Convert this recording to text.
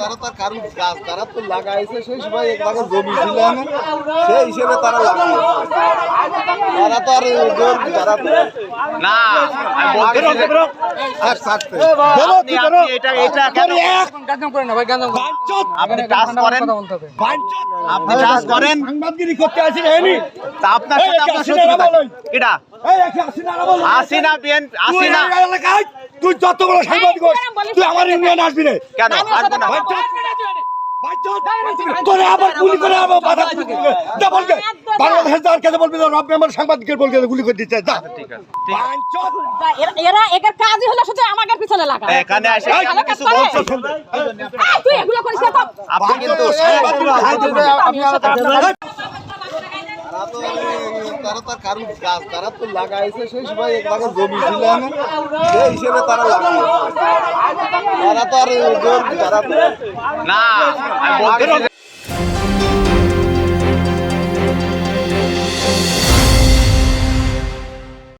তারা তার কারণ গাছ তারা তো লাগাইছে সেই সময় এক ভাগে জমি ছিল না সেই হিসেবে তারা লাগাইছে তারা তো আর জোর তারা না আমি বলতে এটা কেন আপনি টাচ করেন আপনি টাচ করেন সাংবাদিকই করতে আসেন এনি তা আপনার সাথে আপনার শত্রু থাকে এটা আসিনা বিএন আসিনা এলাকায় তুই যত বড় সাংবাদিক হোস, তুই আমার ইউনিয়ন আসবি রে। কেন আসবো না তোরে আবার গুলি করে আবার বাধা দা বলবে বাংলাদেশ যার কাছে বলবি রব্বে আমার সাংবাদিকের বলবে গুলি করে দিতে যা। ঠিক আছে এরা এর কাজই হলো শুধু আমাদের পিছনে লাগা। এখানে এসে আপনি কিছু বলছেন তুই এগুলো করিস না তো। আপনি কিন্তু তারা তার কারণ গাছ তারা তো লাগাইছে সেই সময় এক ভাগে জমি ছিল না সেই হিসেবে তারা লাগাইছে তারা তো আর জোর তারা না আমি বলতে